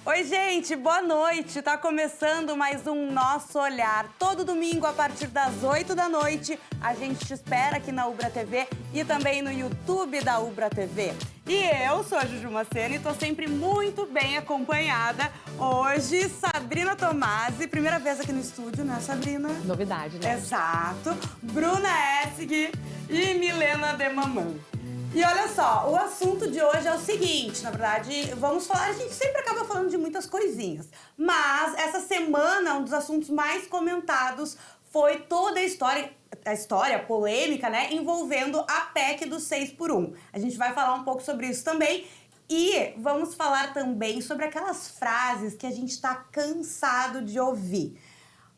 Oi, gente, boa noite. Tá começando mais um Nosso Olhar. Todo domingo, a partir das 8 da noite, a gente te espera aqui na Ubra TV e também no YouTube da Ubra TV. E eu sou a Juju Macena e tô sempre muito bem acompanhada. Hoje, Sabrina Tomasi, primeira vez aqui no estúdio, né, Sabrina? Novidade, né? Exato. Bruna Essig e Milena Demamã. E olha só, o assunto de hoje é o seguinte, na verdade, vamos falar, a gente sempre acaba falando de muitas coisinhas, mas essa semana um dos assuntos mais comentados foi toda a história polêmica, né, envolvendo a PEC do 6x1. A gente vai falar um pouco sobre isso também e vamos falar também sobre aquelas frases que a gente tá cansado de ouvir.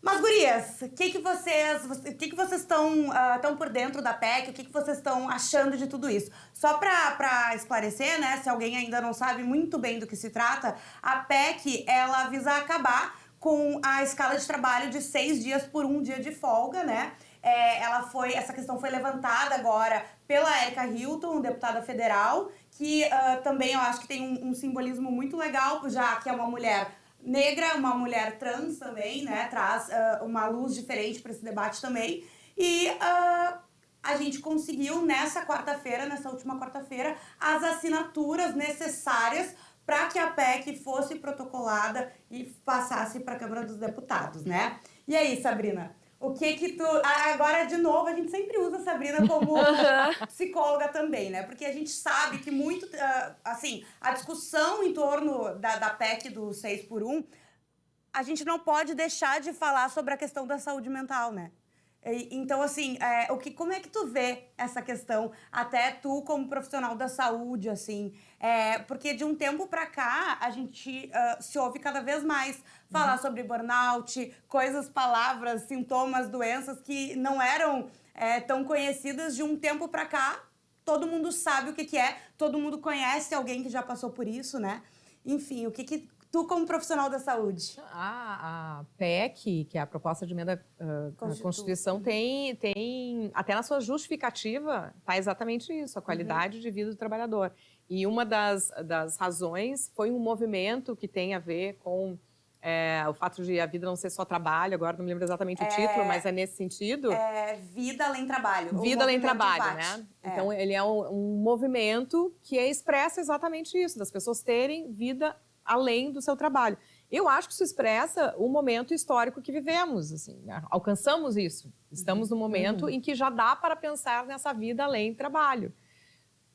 Mas, gurias, o que vocês estão por dentro da PEC? O que vocês estão achando de tudo isso? Só pra esclarecer, né, se alguém ainda não sabe muito bem do que se trata, a PEC, ela visa acabar com a escala de trabalho de 6 dias por 1 dia de folga, né? Essa questão foi levantada agora pela Erica Hilton, deputada federal, que também eu acho que tem um simbolismo muito legal, já que é uma mulher negra, uma mulher trans também, né? Traz uma luz diferente para esse debate também. E a gente conseguiu nessa última quarta-feira, as assinaturas necessárias para que a PEC fosse protocolada e passasse para a Câmara dos Deputados, né? E aí, Sabrina? O que tu... Agora, de novo, a gente sempre usa a Sabrina como psicóloga também, né? Porque a gente sabe que muito... a discussão em torno da PEC do 6x1, a gente não pode deixar de falar sobre a questão da saúde mental, né? Então, assim, como é que tu vê essa questão? Até tu, como profissional da saúde, assim... porque de um tempo pra cá, a gente se ouve cada vez mais falar sobre burnout, palavras, sintomas, doenças que não eram tão conhecidas. De um tempo pra cá, todo mundo sabe o que é, todo mundo conhece alguém que já passou por isso, né? Enfim, o que tu, como profissional da saúde? A PEC, que é a proposta de emenda à Constituição, tem, até na sua justificativa, tá exatamente isso, a qualidade de vida do trabalhador. E uma das razões foi um movimento que tem a ver com o fato de a vida não ser só trabalho, agora não me lembro exatamente o título, mas é nesse sentido. Vida além trabalho. Vida além trabalho, né? Então, ele é um movimento que expressa exatamente isso, das pessoas terem vida além do seu trabalho. Eu acho que isso expressa o momento histórico que vivemos, assim, alcançamos isso. Estamos no momento em que já dá para pensar nessa vida além do trabalho.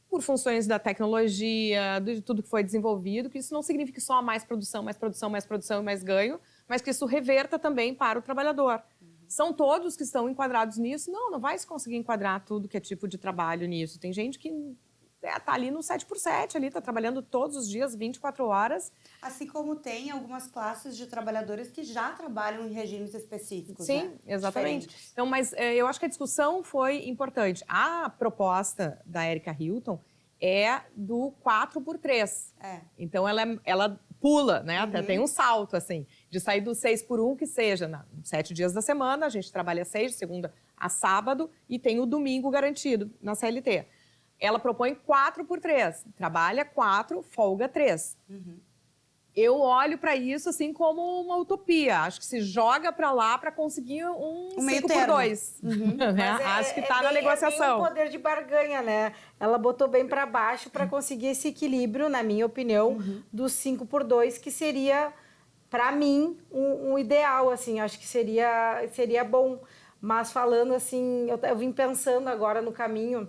Por funções da tecnologia, de tudo que foi desenvolvido, que isso não significa só mais produção, mais produção, mais produção e mais ganho, mas que isso reverta também para o trabalhador. São todos que estão enquadrados nisso? Não vai se conseguir enquadrar tudo que é tipo de trabalho nisso. Tem gente que tá ali no 7x7, ali, tá trabalhando todos os dias, 24 horas. Assim como tem algumas classes de trabalhadores que já trabalham em regimes específicos, Sim, né? exatamente. Diferentes. Então, mas eu acho que a discussão foi importante. A proposta da Erica Hilton é do 4x3. Então, ela pula, né? Até tem um salto, assim, de sair do 6x1, que seja 7 dias da semana, a gente trabalha 6, de segunda a sábado, e tem o domingo garantido na CLT. Ela propõe 4x3. Trabalha 4, folga 3. Eu olho para isso assim como uma utopia. Acho que se joga para lá para conseguir um 5x2. Né? Acho que está na negociação. É bem um poder de barganha, né? Ela botou bem para baixo para conseguir esse equilíbrio, na minha opinião, do 5x2, que seria, para mim, um ideal, assim. Acho que seria bom. Mas falando assim, eu vim pensando agora no caminho...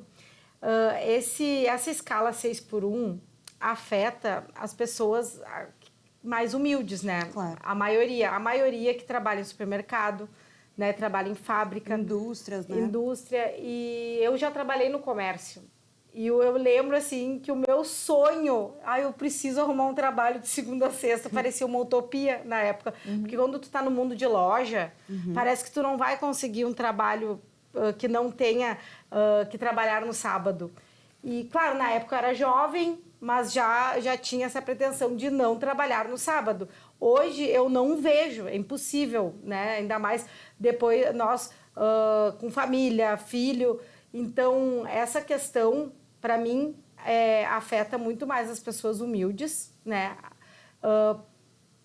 essa escala 6x1 afeta as pessoas mais humildes, né? Claro. A maioria que trabalha em supermercado, né? Trabalha em fábrica. Indústrias, né? Indústria. E eu já trabalhei no comércio. E eu lembro, assim, que o meu sonho... eu preciso arrumar um trabalho de segunda a sexta. Parecia uma utopia na época. Porque quando tu tá no mundo de loja, parece que tu não vai conseguir um trabalho... que não tenha que trabalhar no sábado. E, claro, na época eu era jovem, mas já tinha essa pretensão de não trabalhar no sábado. Hoje eu não vejo, é impossível, né? Ainda mais depois nós com família, filho. Então, essa questão, para mim, afeta muito mais as pessoas humildes, né?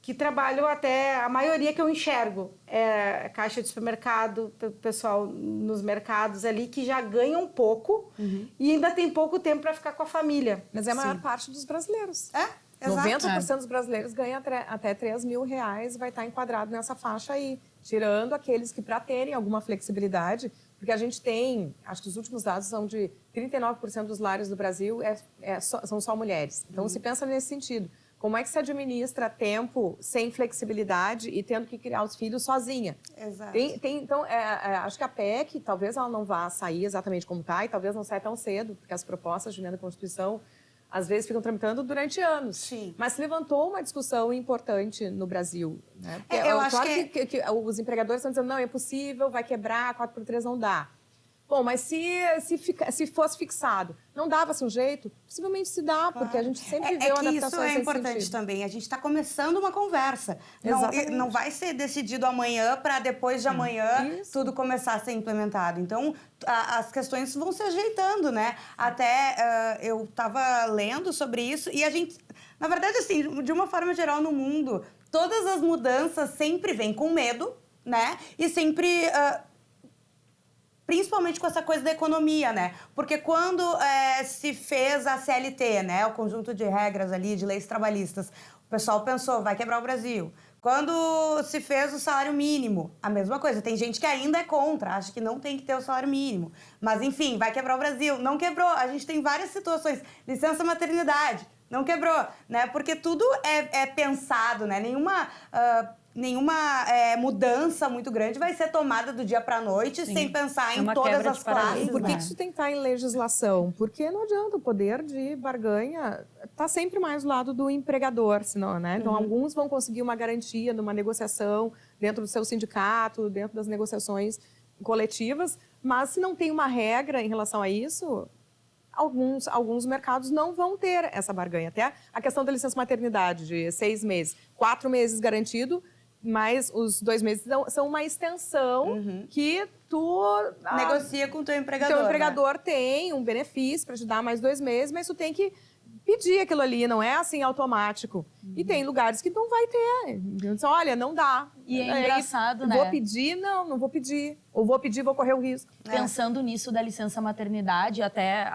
que trabalham até, a maioria que eu enxergo, é caixa de supermercado, pessoal nos mercados ali, que já ganham pouco e ainda tem pouco tempo para ficar com a família. Mas é a maior parte dos brasileiros. Exato. 90% dos brasileiros ganham até R$3.000 e vai estar enquadrado nessa faixa aí. Tirando aqueles que, para terem alguma flexibilidade, porque a gente tem, acho que os últimos dados são de 39% dos lares do Brasil são só mulheres. Então, se pensa nesse sentido. Como é que se administra tempo sem flexibilidade e tendo que criar os filhos sozinha? Exato. Então, acho que a PEC, talvez ela não vá sair exatamente como está e talvez não saia tão cedo, porque as propostas de emenda à Constituição, às vezes, ficam tramitando durante anos. Sim. Mas se levantou uma discussão importante no Brasil. Né? Porque, eu acho que os empregadores estão dizendo, não, é impossível, vai quebrar, 4x3 não dá. Bom, mas se fosse fixado, não dava-se um jeito? Possivelmente se dá, porque a gente sempre vê uma adaptação isso é importante também. A gente está começando uma conversa. Não vai ser decidido amanhã para depois de amanhã tudo começar a ser implementado. Então, as questões vão se ajeitando, né? Até eu estava lendo sobre isso e a gente... Na verdade, assim, de uma forma geral no mundo, todas as mudanças sempre vêm com medo, né? E sempre... principalmente com essa coisa da economia, né? Porque quando se fez a CLT, né? O conjunto de regras ali, de leis trabalhistas, o pessoal pensou, vai quebrar o Brasil. Quando se fez o salário mínimo, a mesma coisa. Tem gente que ainda é contra, acha que não tem que ter o salário mínimo. Mas, enfim, vai quebrar o Brasil. Não quebrou. A gente tem várias situações. Licença maternidade, não quebrou, né? Porque tudo é pensado, né? Nenhuma mudança muito grande vai ser tomada do dia para a noite sem pensar em todas as classes. Por que isso tem que estar em legislação? Porque não adianta, o poder de barganha está sempre mais do lado do empregador, senão, né? Então, alguns vão conseguir uma garantia numa negociação dentro do seu sindicato, dentro das negociações coletivas, mas se não tem uma regra em relação a isso... Alguns mercados não vão ter essa barganha. Até a questão da licença maternidade de 6 meses, 4 meses garantido, mas os 2 meses são uma extensão que tu... negocia com o teu empregador. Teu empregador tem um benefício para te dar mais 2 meses, mas tu tem que pedir aquilo ali, não é assim automático. E tem lugares que não vai ter. Então, olha, não dá. E é engraçado, né? Vou pedir? Não vou pedir. Ou vou pedir, vou correr o risco. Pensando nisso da licença maternidade, até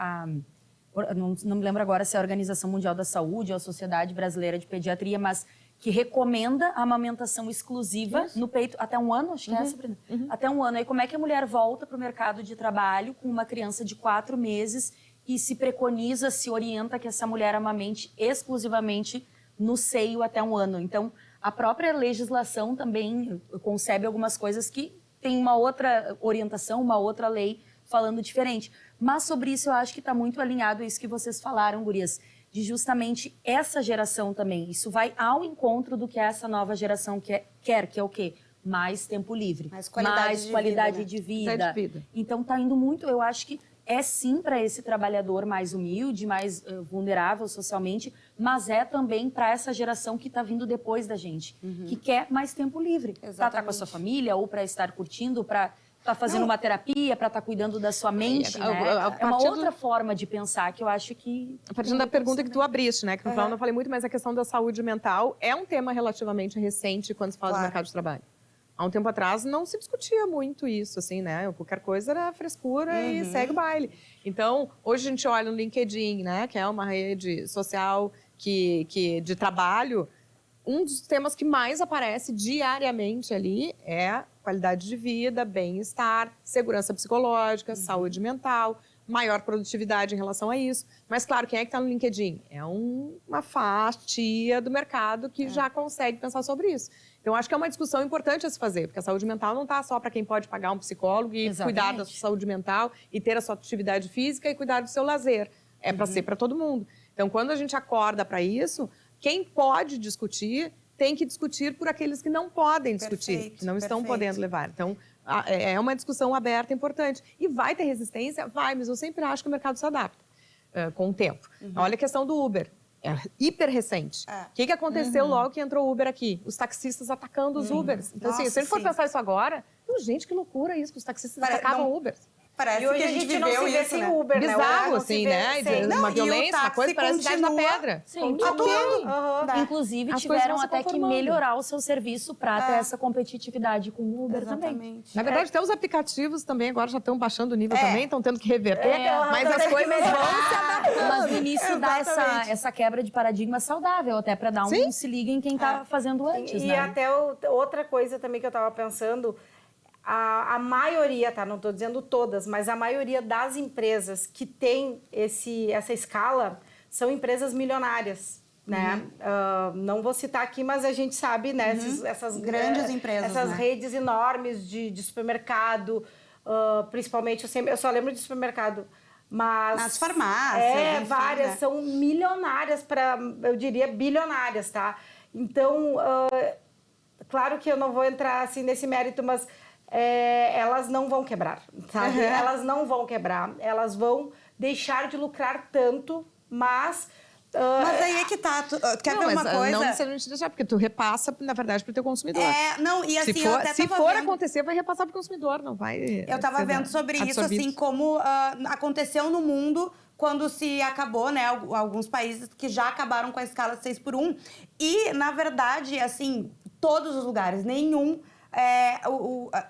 não me lembro agora se é a Organização Mundial da Saúde ou a Sociedade Brasileira de Pediatria, mas que recomenda a amamentação exclusiva no peito até 1 ano, acho que é essa, Brenda. Até 1 ano. Aí como é que a mulher volta para o mercado de trabalho com uma criança de 4 meses e se preconiza, se orienta que essa mulher amamente exclusivamente no seio até 1 ano? Então, a própria legislação também concebe algumas coisas que tem uma outra orientação, uma outra lei falando diferente. Mas sobre isso eu acho que está muito alinhado a isso que vocês falaram, gurias, de justamente essa geração também. Isso vai ao encontro do que essa nova geração quer, que é o quê? Mais tempo livre. Mais qualidade de vida. Então está indo muito, eu acho que é sim para esse trabalhador mais humilde, mais vulnerável socialmente, mas é também para essa geração que está vindo depois da gente, que quer mais tempo livre. Para estar com a sua família, ou para estar curtindo, para estar fazendo uma terapia, para estar cuidando da sua mente, né? É uma outra forma de pensar que eu acho que... A partir da pergunta que tu abriste, né? Que no final eu não falei muito, mas a questão da saúde mental é um tema relativamente recente quando se fala do mercado de trabalho. Há um tempo atrás não se discutia muito isso, assim, né? Qualquer coisa era frescura e segue o baile. Então, hoje a gente olha no LinkedIn, né? Que é uma rede social de trabalho. Um dos temas que mais aparece diariamente ali é qualidade de vida, bem-estar, segurança psicológica, saúde mental, maior produtividade em relação a isso. Mas, claro, quem é que está no LinkedIn? É uma fatia do mercado que já consegue pensar sobre isso. Então, acho que é uma discussão importante a se fazer, porque a saúde mental não está só para quem pode pagar um psicólogo e cuidar da sua saúde mental e ter a sua atividade física e cuidar do seu lazer. É para ser para todo mundo. Então, quando a gente acorda para isso, quem pode discutir tem que discutir por aqueles que não podem discutir, que não estão podendo levar. Então, é uma discussão aberta, importante. E vai ter resistência? Vai, mas eu sempre acho que o mercado se adapta com o tempo. Olha a questão do Uber. É hiper recente. O que aconteceu logo que entrou o Uber aqui? Os taxistas atacando os Ubers. Então, assim, se a gente for pensar isso agora, gente, que loucura isso, que os taxistas atacavam Ubers. parece E hoje que a gente não viveu se vê isso, sem né? Uber, né? Bizarro, Não assim, se vê né? sem. Não, Uma e o violência, uma táxi coisa parece idade da continua- pedra. Sim, Atuando. Aham. Inclusive, As coisas tiveram vão se até que conformando. melhorar o seu serviço para ter essa competitividade com o Uber também. Exatamente. Na verdade, até os aplicativos também agora já estão baixando o nível É. também, estão tendo que reverter, mas tão as tendo que coisas melhorar. vão se adaptando. Mas no início dá Exatamente. essa quebra de paradigma saudável, até para dar Sim. se liga em quem tá fazendo antes, E né? até outra coisa também que eu tava pensando, a maioria, tá? Não tô dizendo todas, mas a maioria das empresas que tem essa escala são empresas milionárias, né? Não vou citar aqui, mas a gente sabe, né? Essas Grandes empresas, essas né? redes enormes de supermercado, principalmente, eu só lembro de supermercado, mas... Nas farmácias, enfim, várias, né? são milionárias eu diria bilionárias, tá? Então, claro que eu não vou entrar assim nesse mérito, mas elas não vão quebrar, sabe? Uhum. Elas não vão quebrar, elas vão deixar de lucrar tanto, mas... Mas aí é que tá. Quer ver uma coisa? Não necessariamente deixar, porque tu repassa, na verdade, para o teu consumidor. Não, e assim, eu até se tava for vendo... acontecer, vai repassar para o consumidor, não vai... Eu tava ser vendo sobre isso, absorvido. assim, como aconteceu no mundo quando se acabou, né? Alguns países que já acabaram com a escala 6x1. E, na verdade, assim, todos os lugares, nenhum...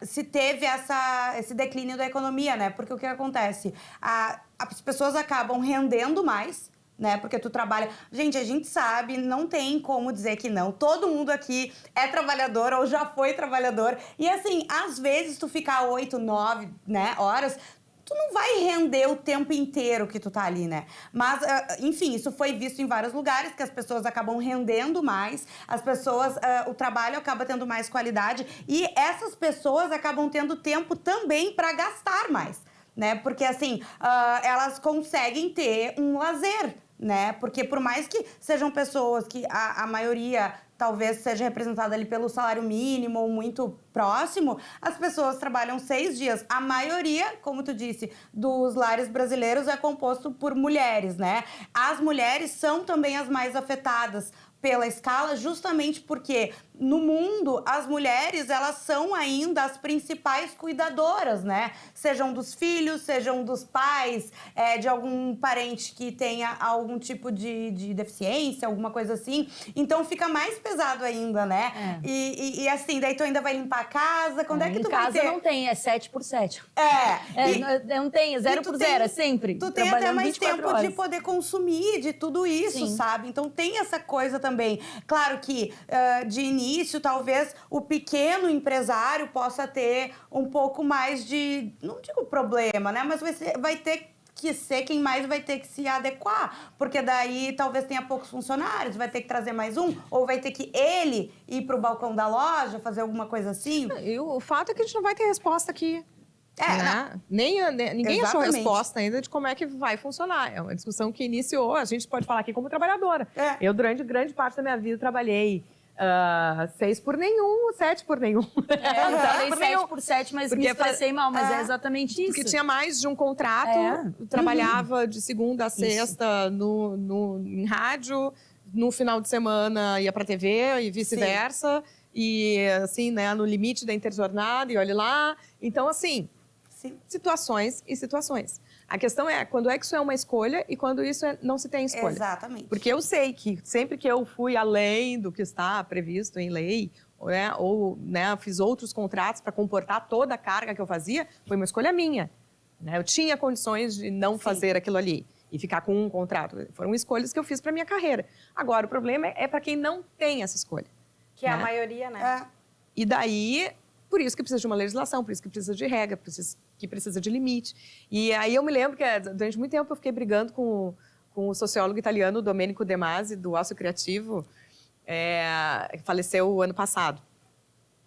se teve esse declínio da economia, né? Porque o que acontece? As pessoas acabam rendendo mais, né? Porque tu trabalha... Gente, a gente sabe, não tem como dizer que não. Todo mundo aqui é trabalhador ou já foi trabalhador. E assim, às vezes tu ficar 8, 9, né, horas... Tu não vai render o tempo inteiro que tu tá ali, né? Mas, enfim, isso foi visto em vários lugares, que as pessoas acabam rendendo mais, as pessoas, o trabalho acaba tendo mais qualidade e essas pessoas acabam tendo tempo também para gastar mais, né? Porque, assim, elas conseguem ter um lazer, né? Porque por mais que sejam pessoas que a maioria talvez seja representada ali pelo salário mínimo ou muito próximo, as pessoas trabalham 6 dias. A maioria, como tu disse, dos lares brasileiros é composto por mulheres, né? As mulheres são também as mais afetadas pela escala, justamente porque no mundo as mulheres elas são ainda as principais cuidadoras, né? Sejam dos filhos, sejam dos pais, de algum parente que tenha algum tipo de deficiência, alguma coisa assim. Então fica mais pesado ainda, né? E assim, daí tu ainda vai limpar a casa. Quando é que tu vai ter? Em casa não tem, é 7x7. Não tem, é 0x0, é sempre. Tu tem até mais tempo de poder consumir de tudo isso, Sim. sabe? Então tem essa coisa também. Claro que de início, talvez o pequeno empresário possa ter um pouco mais de, não digo problema, né? Mas vai ter que ser quem mais vai ter que se adequar, porque daí talvez tenha poucos funcionários, vai ter que trazer mais um, ou vai ter que ele ir pro balcão da loja, fazer alguma coisa assim. E o fato é que a gente não vai ter resposta aqui. Né? Ninguém achou Exatamente. resposta ainda de como é que vai funcionar. É uma discussão que iniciou, a gente pode falar aqui como trabalhadora. Eu, durante grande parte da minha vida, trabalhei 6 por nenhum, 7 por nenhum. Eu falei 7x7, mas me expressei mal, mas é exatamente isso. Porque tinha mais de um contrato, eu trabalhava de segunda a sexta em rádio, no final de semana ia pra TV e vice-versa. E assim, né, no limite da interjornada, e olhe lá. Então, assim, situações e situações. A questão é quando é que isso é uma escolha e quando isso não se tem escolha. Exatamente. Porque eu sei que sempre que eu fui além do que está previsto em lei, né, ou fiz outros contratos para comportar toda a carga que eu fazia, foi uma escolha minha. Né? Eu tinha condições de não fazer aquilo ali e ficar com um contrato. Foram escolhas que eu fiz para minha carreira. Agora, o problema é para quem não tem essa escolha. Que é a maioria, né? E daí, por isso que precisa de uma legislação, por isso que precisa de regra, que precisa de limite. E aí eu me lembro que durante muito tempo eu fiquei brigando com o sociólogo italiano Domenico De Masi, do Ócio Criativo, que faleceu ano passado.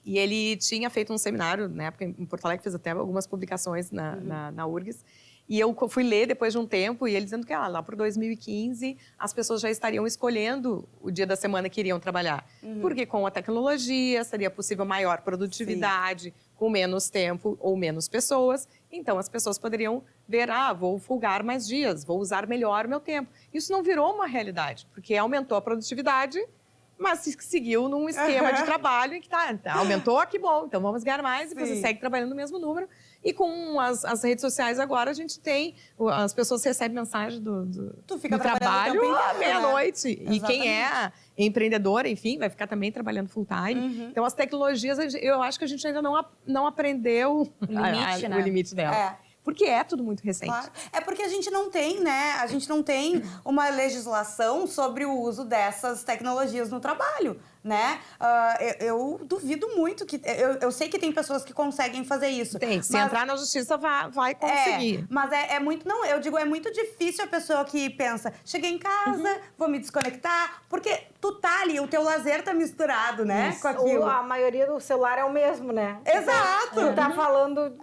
E ele tinha feito um seminário, na época em Porto Alegre, fez até algumas publicações na URGS. E eu fui ler depois de um tempo, e ele dizendo que lá por 2015 as pessoas já estariam escolhendo o dia da semana que iriam trabalhar. Porque com a tecnologia seria possível maior produtividade, com menos tempo ou menos pessoas. Então as pessoas poderiam ver, vou folgar mais dias, vou usar melhor o meu tempo. Isso não virou uma realidade, porque aumentou a produtividade, mas seguiu num esquema de trabalho em que aumentou, que bom, então vamos ganhar mais, e você segue trabalhando o mesmo número. E com as redes sociais agora, a gente tem... As pessoas recebem mensagem Tu fica do trabalhando o trabalho tempo inteiro, à meia-noite. né? E quem é empreendedora, enfim, vai ficar também trabalhando full time. Então, as tecnologias, eu acho que a gente ainda não aprendeu O limite, né? o limite dela. Porque é tudo muito recente. Claro. É porque a gente não tem, né? A gente não tem uma legislação sobre o uso dessas tecnologias no trabalho, né? Eu duvido muito que... Eu sei que tem pessoas que conseguem fazer isso. Tem. Se entrar na justiça, vai conseguir. Mas é muito... Não, eu digo, é muito difícil a pessoa que pensa, cheguei em casa, vou me desconectar, porque tu tá ali, o teu lazer tá misturado, né? Com aquilo. A maioria do celular é o mesmo, né? Exato! Tu tá falando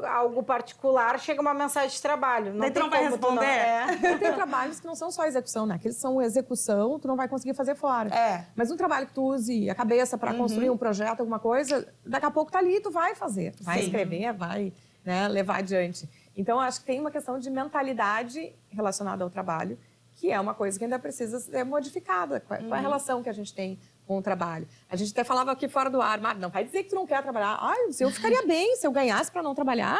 algo particular, chega uma mensagem de trabalho. Daí tu não vai responder? E tem trabalhos que não são só execução, né? Que eles são execução, tu não vai conseguir fazer fora. Mas um trabalho que tu use a cabeça para construir um projeto, alguma coisa, daqui a pouco tá ali, tu vai fazer. Vai escrever, vai, né, levar adiante. Então, acho que tem uma questão de mentalidade relacionada ao trabalho, que é uma coisa que ainda precisa ser modificada. Qual é a relação que a gente tem com o trabalho? A gente até falava aqui fora do ar, mas não vai dizer que tu não quer trabalhar. Eu ficaria bem se eu ganhasse para não trabalhar.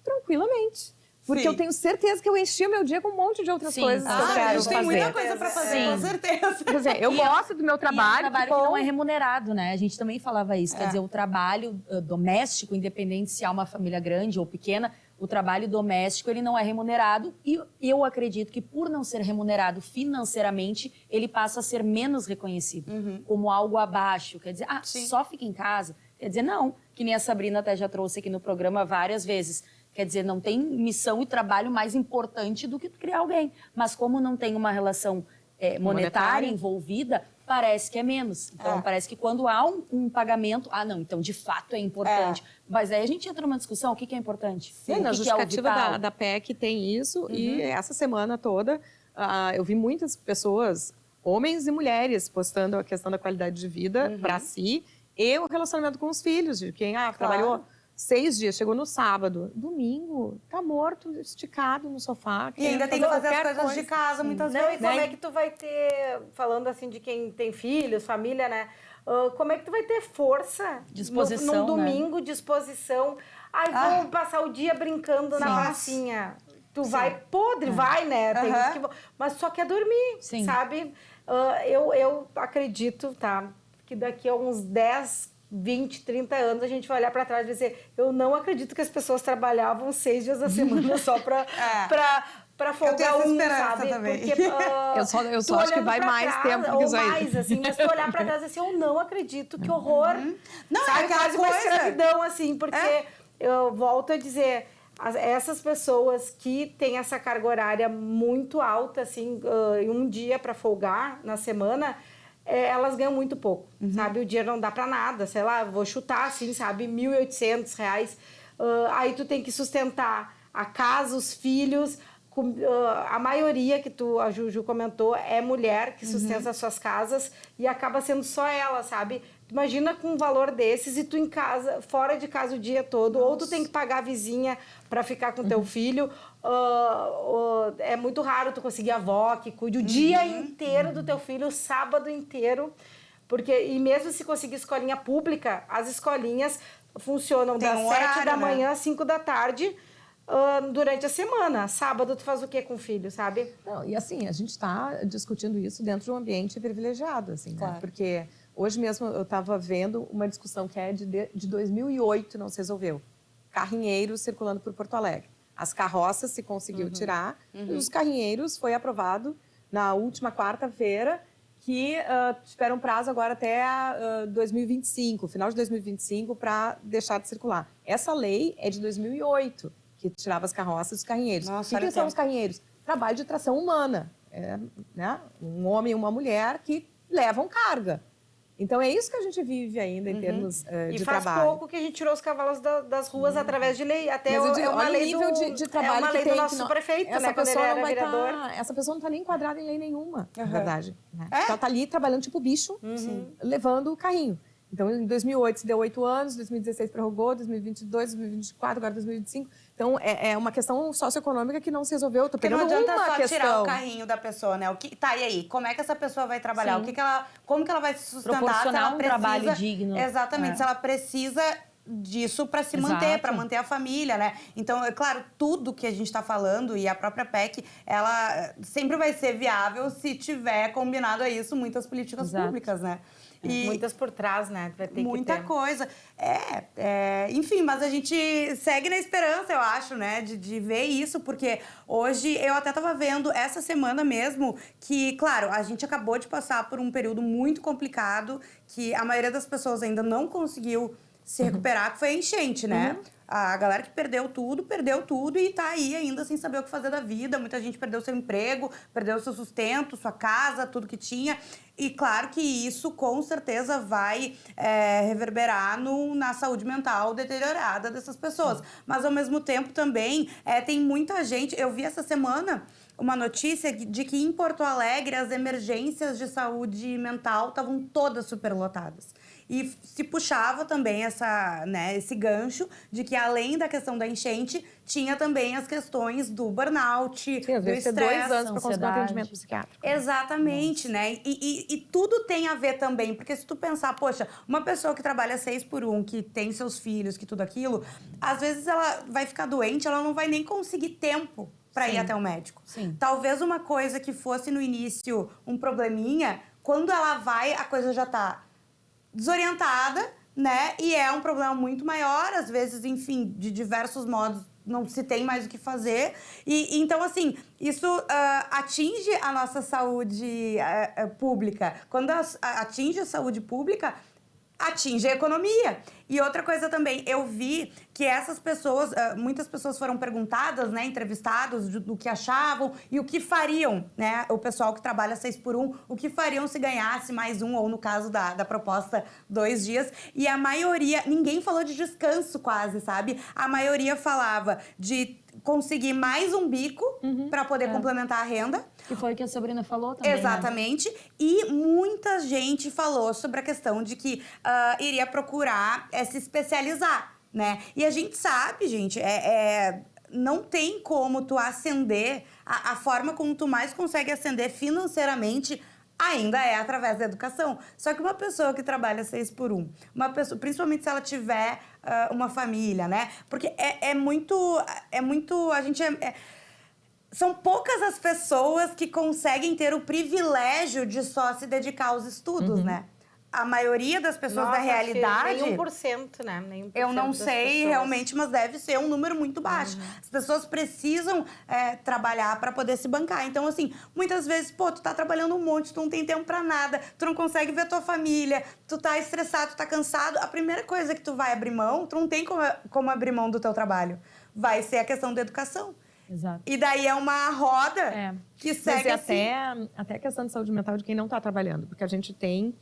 Tranquilamente. Porque eu tenho certeza que eu enchi o meu dia com um monte de outras coisas que eu quero a gente tem fazer. muita coisa pra fazer, com certeza. Quer dizer, eu gosto do meu trabalho. E é um trabalho que não é remunerado, né? A gente também falava isso. Quer dizer, o trabalho doméstico, independente se há uma família grande ou pequena, o trabalho doméstico, ele não é remunerado. E eu acredito que, por não ser remunerado financeiramente, ele passa a ser menos reconhecido como algo abaixo. Quer dizer, só fica em casa. Quer dizer, não. Que nem a Sabrina até já trouxe aqui no programa várias vezes. Quer dizer, não tem missão e trabalho mais importante do que criar alguém. Mas como não tem uma relação monetária envolvida, parece que é menos. Então, parece que quando há um pagamento... não, então, de fato, é importante. Mas aí a gente entra numa discussão, o que é importante? Sim, na justificativa da PEC tem isso. E essa semana toda, eu vi muitas pessoas, homens e mulheres, postando a questão da qualidade de vida para si e o relacionamento com os filhos, de quem trabalhou 6 dias, chegou no sábado, domingo, tá morto, esticado no sofá. E ainda tem que fazer as coisas de casa, muitas vezes. E como é que tu vai ter, falando assim de quem tem filhos, família, né? Como é que tu vai ter força Disposição, num domingo, disposição? Vamos passar o dia brincando na pracinha. Tu vai podre, vai, né? Tem uns que mas só quer dormir, sabe? Eu acredito, que daqui a uns 10, 20, 30 anos a gente vai olhar para trás e dizer, eu não acredito que as pessoas trabalhavam 6 dias da semana só para folgar sabe? Também. Porque, eu só acho que vai mais tempo do que isso aí. Mais, assim, mas tu olhar para trás e assim, eu não acredito, que horror. Não, sabe? é aquela Quase uma coisa. escravidão, assim, porque eu volto a dizer, essas pessoas que têm essa carga horária muito alta, assim, em um dia para folgar na semana, elas ganham muito pouco, sabe? O dinheiro não dá pra nada, sei lá, vou chutar assim, sabe? R$1.800. Aí tu tem que sustentar a casa, os filhos. A maioria que a Juju comentou é mulher que sustenta as suas casas e acaba sendo só ela, sabe? Imagina com um valor desses e tu em casa, fora de casa o dia todo, ou tu tem que pagar a vizinha para ficar com teu filho. É muito raro tu conseguir a avó que cuide o dia inteiro do teu filho, o sábado inteiro. E mesmo se conseguir escolinha pública, as escolinhas funcionam das 7 da manhã às 5 da tarde, durante a semana. Sábado tu faz o que com o filho, sabe? Não, e assim, a gente está discutindo isso dentro de um ambiente privilegiado, assim, né? Porque hoje mesmo eu estava vendo uma discussão que é de 2008, não se resolveu. Carrinheiros circulando por Porto Alegre. As carroças se conseguiu tirar, e os carrinheiros foi aprovado na última quarta-feira, que tiveram prazo agora até 2025, final de 2025, para deixar de circular. Essa lei é de 2008, que tirava as carroças dos carrinheiros. Nossa, o que são os carrinheiros? Trabalho de tração humana. Né? Um homem e uma mulher que levam carga. Então, é isso que a gente vive ainda em termos de trabalho. E faz pouco que a gente tirou os cavalos das ruas através de lei. Até uma lei de trabalho é uma lei que do tem, nosso prefeito, essa né? Quando ele era vereador. Essa pessoa não está nem enquadrada em lei nenhuma, na verdade. Né? Ela está ali trabalhando tipo bicho, levando o carrinho. Então, em 2008 se deu 8 anos, 2016 prorrogou, 2022, 2024, agora 2025. Então, é uma questão socioeconômica que não se resolveu. Estou pegando uma questão. Não adianta só tirar o carrinho da pessoa, né? E aí? Como é que essa pessoa vai trabalhar? Como que ela vai se sustentar? Proporcionar se ela um trabalho digno. Exatamente. Se ela precisa disso para se Exato. manter, para manter a família, né? Então, é claro, tudo que a gente está falando e a própria PEC, ela sempre vai ser viável se tiver combinado a isso muitas políticas Exato. públicas, né? E Muitas por trás, né? Vai ter muita que ter. coisa. Enfim, mas a gente segue na esperança, eu acho, né? De ver isso, porque hoje eu até tava vendo essa semana mesmo que, claro, a gente acabou de passar por um período muito complicado, que a maioria das pessoas ainda não conseguiu se recuperar, que foi a enchente, né? A galera que perdeu tudo e tá aí ainda sem saber o que fazer da vida. Muita gente perdeu seu emprego, perdeu seu sustento, sua casa, tudo que tinha. E claro que isso, com certeza, vai reverberar na saúde mental deteriorada dessas pessoas. Mas, ao mesmo tempo, também tem muita gente... Eu vi essa semana uma notícia de que em Porto Alegre as emergências de saúde mental estavam todas superlotadas. E se puxava também esse gancho de que, além da questão da enchente, tinha também as questões do burnout, Sim, às do vezes 2 estresse. anos para conseguir um ansiedade. atendimento psiquiátrico. Exatamente, né? E tudo tem a ver também, porque se tu pensar, poxa, uma pessoa que trabalha 6x1, que tem seus filhos, que tudo aquilo, às vezes ela vai ficar doente, ela não vai nem conseguir tempo para ir até o médico. Sim. Talvez uma coisa que fosse no início um probleminha, quando ela vai, a coisa já tá desorientada, né? E é um problema muito maior, às vezes, enfim, de diversos modos, não se tem mais o que fazer. E então, assim, isso atinge a nossa saúde pública. Quando atinge a saúde pública, atinge a economia. E outra coisa também, eu vi que essas pessoas, muitas pessoas foram perguntadas, né, entrevistados do que achavam e o que fariam, né, o pessoal que trabalha 6x1, o que fariam se ganhasse mais um, ou no caso da proposta 2 dias. E a maioria, ninguém falou de descanso quase, sabe? A maioria falava de conseguir mais um bico para poder complementar a renda. Que foi o que a Sabrina falou também, Exatamente. Né? E muita gente falou sobre a questão de que iria procurar se especializar, né? E a gente sabe, gente, não tem como tu ascender, a forma como tu mais consegue ascender financeiramente ainda é através da educação. Só que uma pessoa que trabalha 6x1, uma pessoa, principalmente se ela tiver uma família, né? Porque é muito... A gente são poucas as pessoas que conseguem ter o privilégio de só se dedicar aos estudos, né? A maioria das pessoas da realidade... Nem 1%, né? Nem 1% eu não das sei pessoas. realmente, mas deve ser um número muito baixo. As pessoas precisam trabalhar para poder se bancar. Então, assim, muitas vezes, pô, tu tá trabalhando um monte, tu não tem tempo para nada, tu não consegue ver tua família, tu tá estressado, tu tá cansado. A primeira coisa que tu vai abrir mão, tu não tem como abrir mão do teu trabalho. Vai ser a questão da educação. Exato. E daí é uma roda que segue Mas assim. até a questão de saúde mental de quem não está trabalhando, porque a gente tem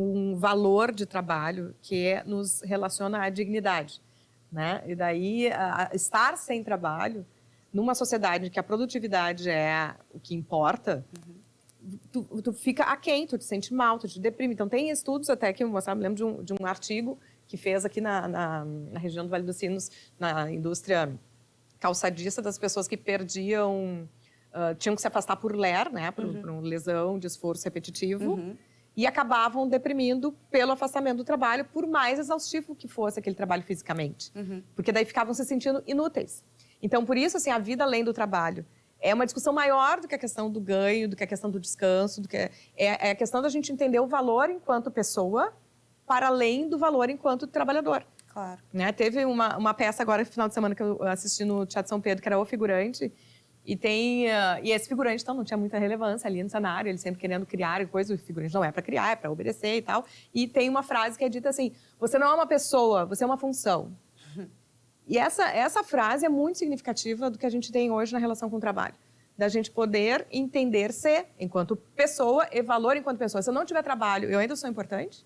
um valor de trabalho que nos relaciona à dignidade, né? E daí, estar sem trabalho, numa sociedade que a produtividade é o que importa, tu fica aquém, tu te sente mal, tu te deprime. Então, tem estudos até que eu me lembro de um artigo que fez aqui na região do Vale dos Sinos, na indústria calçadista, das pessoas que perdiam, tinham que se afastar por LER, né? Por uma lesão de esforço repetitivo. E acabavam deprimindo pelo afastamento do trabalho, por mais exaustivo que fosse aquele trabalho fisicamente. Porque daí ficavam se sentindo inúteis. Então, por isso, assim, a vida além do trabalho é uma discussão maior do que a questão do ganho, do que a questão do descanso, é a questão da gente entender o valor enquanto pessoa, para além do valor enquanto trabalhador. Claro. Né? Teve uma peça agora, no final de semana, que eu assisti no Teatro São Pedro, que era O Figurante. E esse figurante, então, não tinha muita relevância ali no cenário, ele sempre querendo criar coisa, o figurante não é para criar, é para obedecer e tal. E tem uma frase que é dita assim: você não é uma pessoa, você é uma função. E essa frase é muito significativa do que a gente tem hoje na relação com o trabalho. Da gente poder entender-se enquanto pessoa e valor enquanto pessoa. Se eu não tiver trabalho, eu ainda sou importante?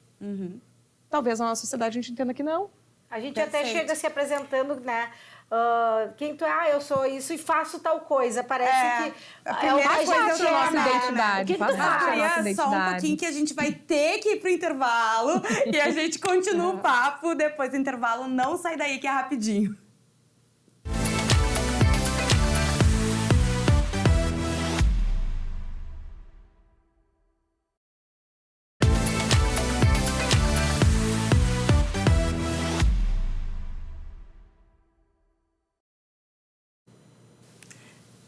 Talvez na nossa sociedade a gente entenda que não. A gente até chega se apresentando, né? Quem tu é? Eu sou isso e faço tal coisa. Parece que é o mais parte da nossa identidade. O que tu Faz parte da faz? nossa Só um identidade. pouquinho que a gente vai ter que ir pro intervalo e a gente continua o papo depois do intervalo. Não sai daí que é rapidinho.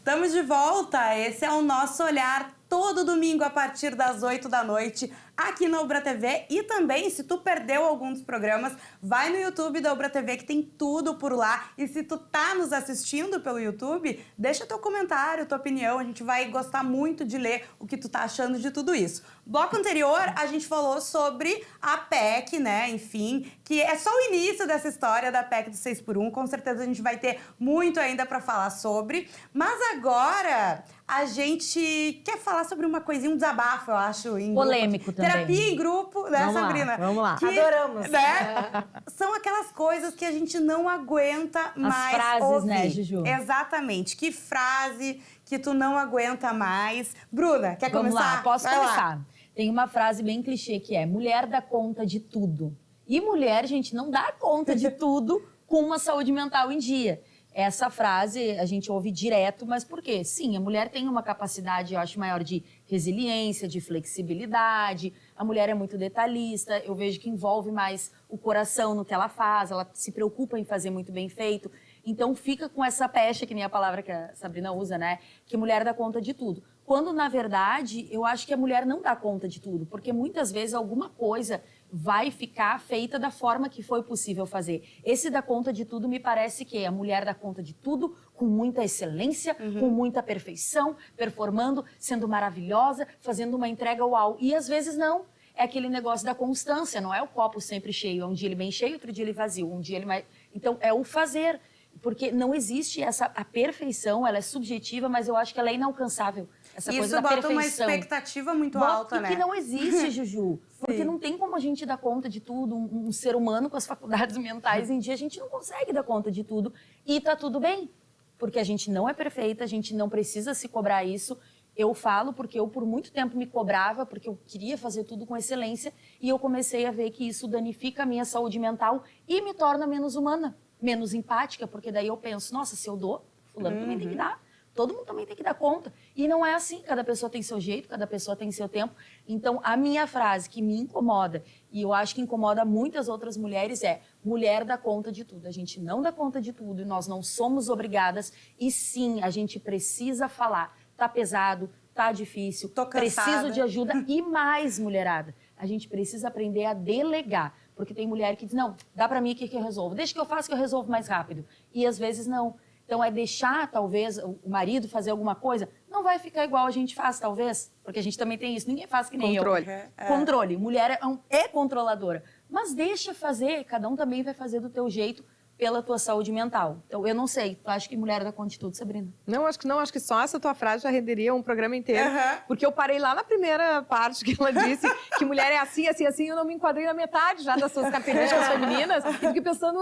Estamos de volta. Esse é o Nosso Olhar, todo domingo a partir das 8 da noite, aqui na Ubra TV. E também, se tu perdeu algum dos programas, vai no YouTube da Ubra TV, que tem tudo por lá. E se tu tá nos assistindo pelo YouTube, deixa teu comentário, tua opinião. A gente vai gostar muito de ler o que tu tá achando de tudo isso. Bloco anterior, a gente falou sobre a PEC, né? Enfim, que é só o início dessa história da PEC do 6x1. Com certeza a gente vai ter muito ainda para falar sobre. Mas agora a gente quer falar sobre uma coisinha, um desabafo, eu acho. Em polêmico grupo. também. Terapia em grupo, né, Sabrina? Vamos lá. Que, Adoramos. né, são aquelas coisas que a gente não aguenta mais frases, ouvir. né, Juju? Exatamente. Que frase que tu não aguenta mais. Bruna, quer Vamos começar? lá, posso Vai lá. começar. Tem uma frase bem clichê que é: mulher dá conta de tudo. E mulher, gente, não dá conta de tudo com uma saúde mental em dia. Essa frase a gente ouve direto, mas por quê? Sim, a mulher tem uma capacidade, eu acho, maior de resiliência, de flexibilidade. A mulher é muito detalhista, eu vejo que envolve mais o coração no que ela faz, ela se preocupa em fazer muito bem feito. Então fica com essa pecha, que nem a palavra que a Sabrina usa, né? Que mulher dá conta de tudo. Quando, na verdade, eu acho que a mulher não dá conta de tudo, porque muitas vezes alguma coisa vai ficar feita da forma que foi possível fazer. Esse dá conta de tudo me parece que a mulher dá conta de tudo com muita excelência, com muita perfeição, performando, sendo maravilhosa, fazendo uma entrega uau. E às vezes não. É aquele negócio da constância, não é o copo sempre cheio. Um dia ele bem cheio, outro dia ele vazio, um dia ele mais... Então, é o fazer. Porque não existe a perfeição, ela é subjetiva, mas eu acho que ela é inalcançável. Essa Isso coisa da bota perfeição. uma expectativa muito alta, né? Que não existe, Juju. Porque não tem como a gente dar conta de tudo. Um ser humano com as faculdades mentais em dia, a gente não consegue dar conta de tudo. E tá tudo bem. Porque a gente não é perfeita, a gente não precisa se cobrar isso. Eu falo porque eu, por muito tempo, me cobrava, porque eu queria fazer tudo com excelência. E eu comecei a ver que isso danifica a minha saúde mental e me torna menos humana, menos empática, porque daí eu penso, nossa, se eu dou, fulano também tem que dar. Todo mundo também tem que dar conta. E não é assim, cada pessoa tem seu jeito, cada pessoa tem seu tempo. Então, a minha frase que me incomoda, e eu acho que incomoda muitas outras mulheres, é: mulher dá conta de tudo. A gente não dá conta de tudo e nós não somos obrigadas. E sim, a gente precisa falar. Tá pesado, tá difícil, Tô cansada. preciso de ajuda. E mais, mulherada, a gente precisa aprender a delegar. Porque tem mulher que diz, não, dá pra mim aqui que eu resolvo. Deixa que eu faço que eu resolvo mais rápido. E às vezes não. Então, é deixar, talvez, o marido fazer alguma coisa. Não vai ficar igual a gente faz, talvez. Porque a gente também tem isso. Ninguém faz que nem Controle. eu. Controle. Mulher é controladora. Mas deixa fazer. Cada um também vai fazer do teu jeito, pela tua saúde mental. Então, eu não sei. Tu acha que mulher dá conta de tudo, Sabrina? Não, acho que não. Acho que só essa tua frase já renderia um programa inteiro. Porque eu parei lá na primeira parte que ela disse que mulher é assim, assim, assim. Eu não me enquadrei na metade já das suas características femininas. E fiquei pensando,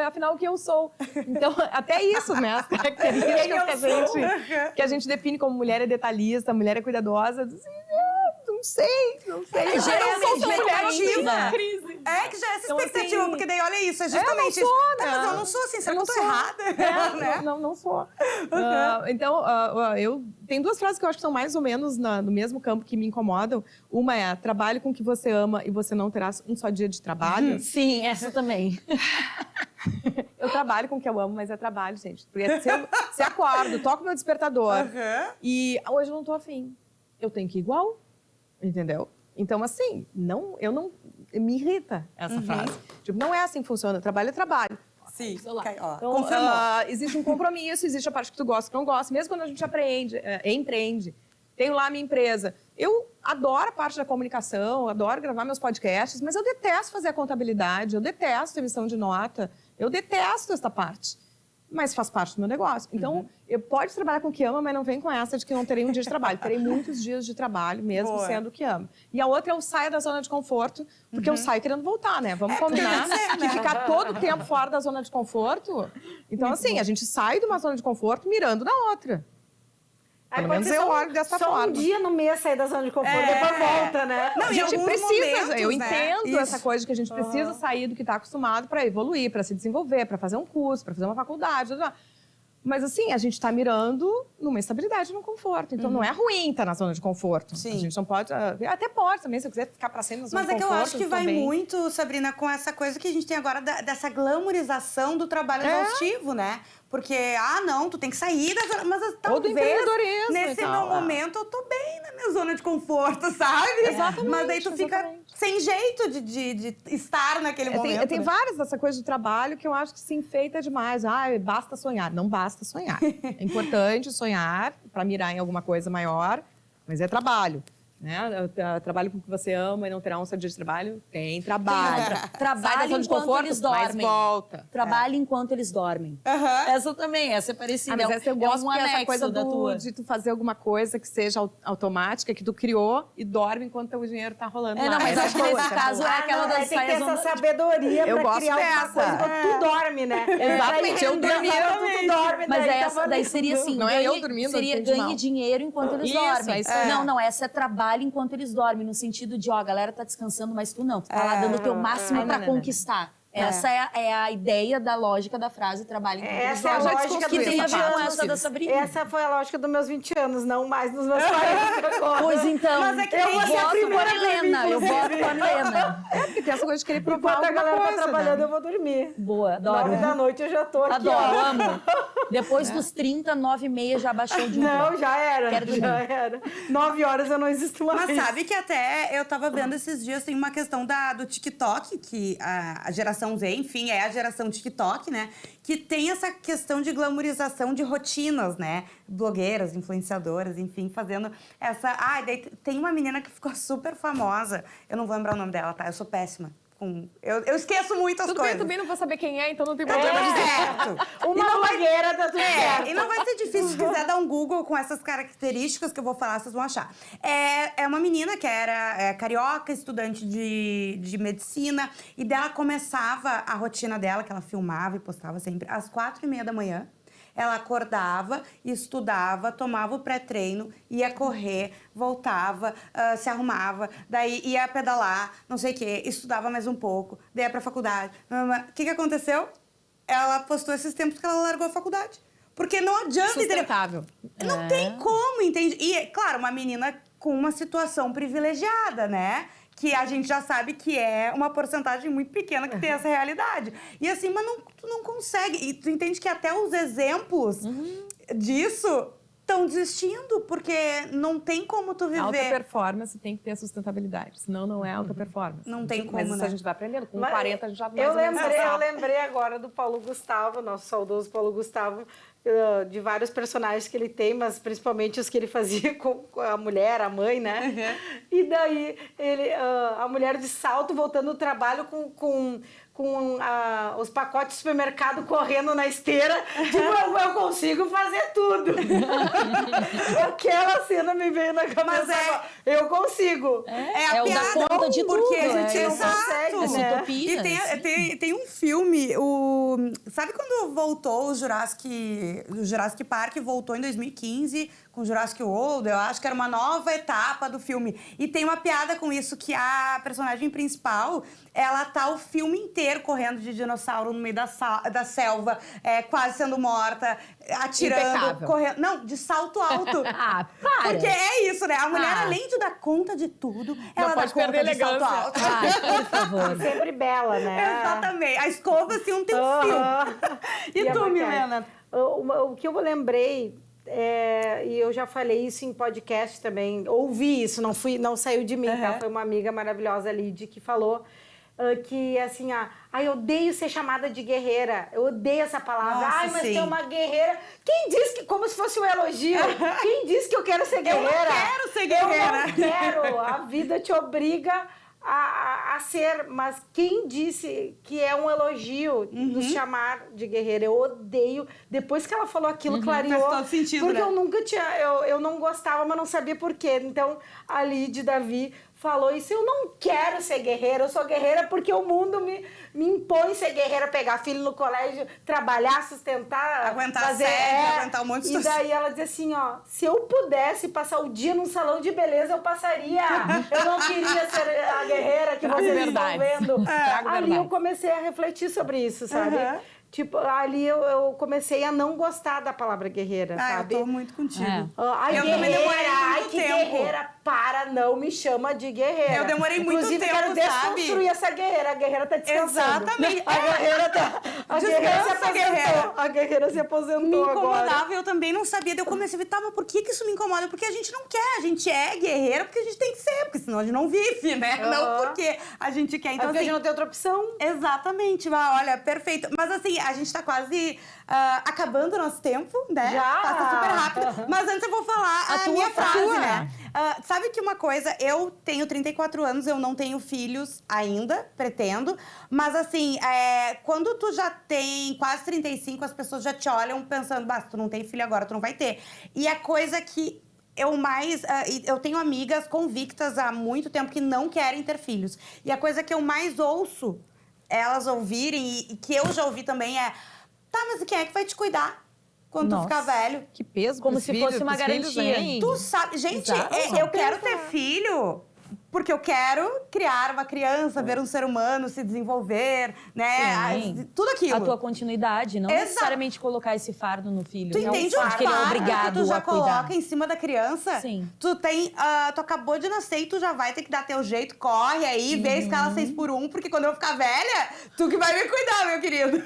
afinal, o que eu sou. Então, até isso, né? As características que a gente define como mulher é detalhista, mulher é cuidadosa. Não sei. Geralmente, expectativa. É que já é essa Então, expectativa, assim, porque daí olha isso, é justamente eu não sou, isso. né? Mas eu não sou assim, será que eu tô sou. errada? Né? Não sou. Então, eu tem duas frases que eu acho que são mais ou menos no mesmo campo que me incomodam. Uma é: trabalhe com o que você ama e você não terá um só dia de trabalho. Sim, essa também. Eu trabalho com o que eu amo, mas é trabalho, gente. Porque se acordo, toco meu despertador e hoje eu não tô afim. Eu tenho que ir igual, entendeu? Então, assim, me irrita essa frase. Tipo, não é assim que funciona. Trabalho é trabalho. Sim, Sei lá. ó, Então, confirmou. existe um compromisso, existe a parte que tu gosta, que não gosta. Mesmo quando a gente empreende, tenho lá a minha empresa. Eu adoro a parte da comunicação, adoro gravar meus podcasts, mas eu detesto fazer a contabilidade, eu detesto a emissão de nota, eu detesto essa parte. Mas faz parte do meu negócio. Então, eu pode trabalhar com o que ama, mas não vem com essa de que não terei um dia de trabalho. Terei muitos dias de trabalho, mesmo sendo o que ama. E a outra é eu saio da zona de conforto, porque eu saio querendo voltar, né? Vamos combinar que ficar todo o tempo fora da zona de conforto. Então, assim, a gente sai de uma zona de conforto mirando na outra. Pelo menos eu olho dessa só forma. um dia no mês sair da zona de conforto, depois volta, né? Não, A em gente alguns precisa, momentos, eu né? entendo Isso. essa coisa de que a gente precisa sair do que está acostumado para evoluir, para se desenvolver, para fazer um curso, para fazer uma faculdade. Mas assim, a gente está mirando numa estabilidade, num conforto. Então não é ruim estar na zona de conforto. Sim. A gente não pode. Até pode também, se eu quiser ficar para sempre na zona Mas de é que conforto. eu acho que vai também. muito, Sabrina, com essa coisa que a gente tem agora dessa glamorização do trabalho exaustivo, né? Porque, não, tu tem que sair da zona... Mas Ou do talvez, empreendedorismo nesse e meu tal, momento, eu tô bem na minha zona de conforto, sabe? Exatamente, Mas daí tu fica sem jeito de estar naquele momento. Tem né? várias dessa coisa de trabalho que eu acho que se enfeita demais. Basta sonhar. Não basta sonhar. É importante sonhar para mirar em alguma coisa maior, mas é trabalho. Né? Trabalho com o que você ama e não terá um só dia de trabalho. Tem trabalho. Sai da Trabalho zona de enquanto conforto, eles mas dormem. volta. Trabalho enquanto eles dormem. Essa também, essa é parecida. Mas essa eu gosto um porque essa anexo coisa da tua. de tu fazer alguma coisa que seja automática, que tu criou e dorme enquanto o dinheiro tá rolando lá. Não, mas Essa acho que boa, nesse essa caso boa. é aquela das tem que ter saias essa onde- sabedoria Eu pra gosto criar alguma dessa. coisa enquanto tu dorme, né? Exatamente, eu dormi, tu dorme. Mas daí essa daí seria assim, Não é eu dormindo, seria entendi ganhe mal. dinheiro enquanto eles Isso, dormem. é isso aí. Não, essa é trabalho enquanto eles dormem, no sentido de, a galera tá descansando, mas tu não. Tu tá lá dando o teu máximo pra não. conquistar. Essa é a ideia da lógica da frase trabalho enquanto eles Essa é a dormem. lógica que dos tem a ver 20 com anos. essa da Sabrina. Essa foi a lógica dos meus 20 anos, não mais dos meus 40 agora. Pois então, Mas é que eu tem- voto com a Milena. Eu voto com a Milena. Porque tem essa coisa de querer provar Enquanto a alguma galera coisa, tá trabalhando, né? eu vou dormir. Boa, adoro. 9 da noite eu já tô aqui, Adoro, ó. amo. Depois dos 30, 9h30 já baixou de um Não, ponto. já era. Quero dormir. Já era. 9 horas eu não existo mais. Mas sabe que até eu tava vendo esses dias, tem uma questão do TikTok, que a geração Z, enfim, é a geração TikTok, né? Que tem essa questão de glamorização de rotinas, né? Blogueiras, influenciadoras, enfim, fazendo essa... daí tem uma menina que ficou super famosa. Eu não vou lembrar o nome dela, tá? Eu sou péssima. Eu esqueço muitas Tudo coisas. bem, também não vou saber quem é, então não tem problema dizer. Certo. Uma blogueira tá tudo certo. E não vai ser difícil se quiser dar um Google com essas características que eu vou falar, vocês vão achar. É uma menina que era carioca, estudante de medicina, e dela começava a rotina dela, que ela filmava e postava sempre, às 4h30 da manhã. Ela acordava, estudava, tomava o pré-treino, ia correr, voltava, se arrumava, daí ia pedalar, não sei o quê, estudava mais um pouco, daí ia pra faculdade. O que aconteceu? Ela postou esses tempos que ela largou a faculdade. Porque não adianta... Sustentável. Não tem como, entende? E, claro, uma menina com uma situação privilegiada, né? Que a gente já sabe que é uma porcentagem muito pequena que tem essa realidade. E assim, mas tu não consegue. E tu entende que até os exemplos disso estão desistindo, porque não tem como tu viver... Alta performance tem que ter sustentabilidade, senão não é alta performance. Não tem como, Mas isso né? a gente vai aprendendo. Com Mas 40 a gente já mais eu ou menos lembrei, sabe. eu lembrei agora do Paulo Gustavo, nosso saudoso Paulo Gustavo, de vários personagens que ele tem, mas principalmente os que ele fazia com a mulher, a mãe, né? E daí a mulher de salto voltando do trabalho com os pacotes de supermercado correndo na esteira, tipo, eu consigo fazer tudo. Aquela cena me veio na cabeça. Mas eu consigo. É a o da piada, conta de porque tudo. a gente não consegue, As né? utopias. E tem um filme, sabe quando voltou o Jurassic Park voltou em 2015 com o Jurassic World? Eu acho que era uma nova etapa do filme. E tem uma piada com isso, que a personagem principal, ela tá o filme inteiro correndo de dinossauro no meio da selva, quase sendo morta, atirando, Impecável. correndo. Não, de salto alto. Para! Porque é isso, né? A mulher, além de dar conta de tudo, ela dá pode conta perder de salto elegância. alto. Por favor. Sempre bela, né? Exatamente. A escova, assim, não tem um fio. E a tu, maquiagem? Milena? O que eu lembrei, e eu já falei isso em podcast também, ouvi isso, não saiu de mim, tá? Foi uma amiga maravilhosa, Lid, que falou que, assim, eu odeio ser chamada de guerreira, eu odeio essa palavra. Nossa, Mas sim. tu é uma guerreira. Quem disse que, como se fosse um elogio, quem disse que eu quero ser guerreira? Eu não quero ser guerreira. Eu não quero, a vida te obriga a ser, mas quem disse que é um elogio nos chamar de guerreira? Eu odeio. Depois que ela falou aquilo, clareou. Faz todo sentido, porque né? eu nunca tinha, eu não gostava, mas não sabia por quê. Então, a Lid Davi falou isso. Eu não quero ser guerreira, eu sou guerreira porque o mundo me impõe ser guerreira, pegar filho no colégio, trabalhar, sustentar, Aguentar fazer, assédio, aguentar um monte de E situação. daí ela dizia assim, se eu pudesse passar o dia num salão de beleza, eu passaria. Eu não queria ser a guerreira que vocês estão verdades. vendo. Trago Ali eu verdades. comecei a refletir sobre isso, sabe? Tipo, ali eu comecei a não gostar da palavra guerreira, sabe? Eu tô muito contigo. Ai, Eu guerreira, também demorei ai, muito que tempo. guerreira, não me chama de guerreira. Eu demorei muito Inclusive, tempo, quero sabe? desconstruir essa guerreira. A guerreira tá descansando. Exatamente. A guerreira tá Descansa, guerreira. A guerreira se aposentou Me incomodava, agora. eu também não sabia. Daí eu comecei a ver, tá, mas por que isso me incomoda? Porque a gente não quer, a gente é guerreira porque a gente tem que ser, porque senão a gente não vive, né? Não porque a gente quer. Então, Porque a gente não tem outra opção. exatamente, olha, perfeito. Mas assim, a gente tá quase acabando o nosso tempo, né? Já? Passa super rápido. Mas antes eu vou falar a tua minha frase, tua. né? Sabe que uma coisa, eu tenho 34 anos, eu não tenho filhos ainda, pretendo. Mas assim, quando tu já tem quase 35, as pessoas já te olham pensando, bah, se tu não tem filho agora, tu não vai ter. E a coisa que eu tenho amigas convictas há muito tempo que não querem ter filhos. E a coisa que eu mais ouço elas ouvirem, e que eu já ouvi também tá, mas quem é que vai te cuidar quando tu ficar velho? Que peso Como pros se filhos, fosse uma pros filhos, garantia. hein? Tu sabe, gente, Exato. eu quero ter filho porque eu quero criar uma criança, ver um ser humano se desenvolver, né? Sim. Tudo aquilo. A tua continuidade, não Exato. necessariamente colocar esse fardo no filho. Tu não entende o fardo que ele é fardo obrigado que tu já a cuidar. coloca em cima da criança? Sim. Tu acabou de nascer e tu já vai ter que dar teu jeito, corre aí, vê a escala 6x1, porque quando eu ficar velha, tu que vai me cuidar, meu querido.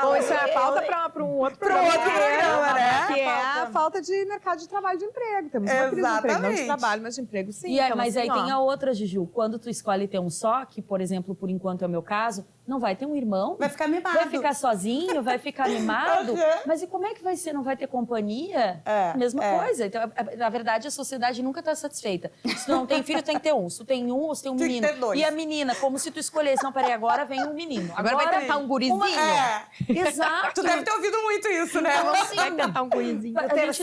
Pô, isso é a pauta para um outro programa. outro programa, né? Que é a falta de mercado de trabalho de emprego. Temos uma crise de emprego, não de Exatamente. trabalho, mas de emprego sim. E então, mas assim, aí tem a outra, Juju. Quando tu escolhe ter um só, que, por exemplo, por enquanto é o meu caso, não vai ter um irmão. Vai ficar mimado. Vai ficar sozinho, vai ficar mimado. Uhum. Mas e como é que vai ser? Não vai ter companhia? Mesma coisa. Então, na verdade, a sociedade nunca está satisfeita. Se tu não tem filho, tem que ter um. Se tu tem um, ou se tem um Tem que menino. ter dois. E a menina, como se tu escolhesse, não, peraí, agora vem um menino. Agora vai tentar um gurizinho. Exato. Tu deve ter ouvido muito isso, né? Então, assim, Vai tentar um gurizinho. a gente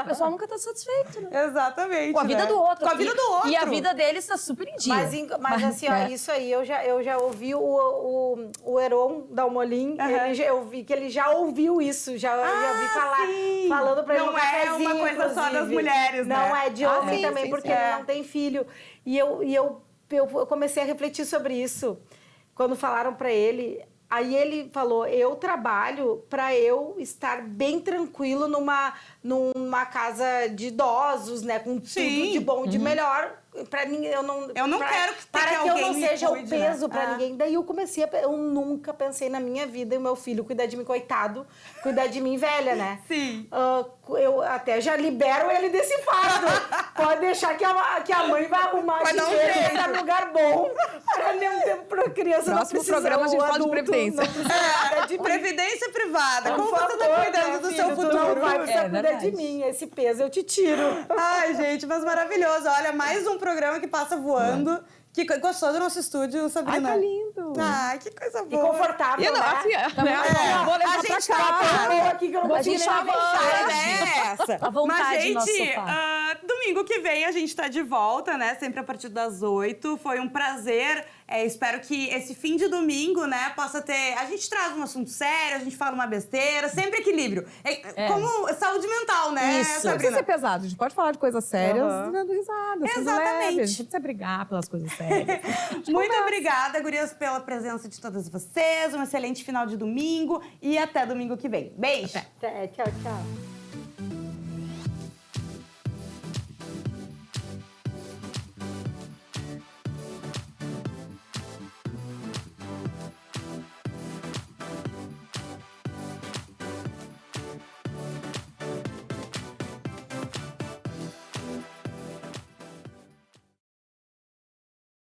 o pessoal nunca está satisfeito, né? Exatamente. Com a vida né? do outro. Com a vida do outro. E a vida deles está super em dia. Mas assim, ó, isso aí, eu já ouvi o Heron Dalmolin, eu vi que ele já ouviu isso, já ouvi falando pra ele Não no é cafezinho, uma coisa só das inclusive. mulheres, né? Não é de homem sim, também, sim, porque sim. ele não tem filho. E eu comecei a refletir sobre isso quando falaram pra ele. Aí ele falou, eu trabalho para eu estar bem tranquilo numa casa de idosos, né? Com tudo de bom e de melhor. Pra ninguém, eu não quero que para que eu alguém não me seja cuide, o peso né? pra ninguém. Daí eu comecei eu nunca pensei na minha vida e o meu filho cuidar de mim, coitado, cuidar de mim velha, né? Sim. Eu até já libero ele desse fardo. Pode deixar que a mãe vai arrumar Vai dar um dinheiro jeito. pra lugar bom. Para mesmo tempo pra criança Próximo não precisa, programa a gente o fala de adulto previdência. não precisa nada de mim. Previdência privada. Como Por você tá favor, cuidando né, do filho, seu tu futuro? não vai precisar cuidar de verdade. mim. Esse peso eu te tiro. Ai, gente, mas maravilhoso. Olha, mais um programa que passa voando. Que gostou do nosso estúdio, Sabrina? Ai, tá lindo. Ai, que coisa E boa. confortável, E não, né? assim, né? Vou levar a gente pra tá casa. Aqui que eu não A consigo gente nem tá mexer. A ideia é essa. À vontade Mas, no nosso gente, sofá. domingo que vem a gente tá de volta, né? Sempre a partir das 8. Foi um prazer. Espero que esse fim de domingo, né, possa ter... A gente traz um assunto sério, a gente fala uma besteira, sempre equilíbrio. Como saúde mental, né, Isso. Não precisa Sabrina? ser pesado, a gente pode falar de coisas sérias dando risada, sendo Exatamente. leve. A gente não precisa brigar pelas coisas sérias. Muito obrigada, gurias, pela presença de todas vocês. Um excelente final de domingo e até domingo que vem. Beijo! Tchau, tchau.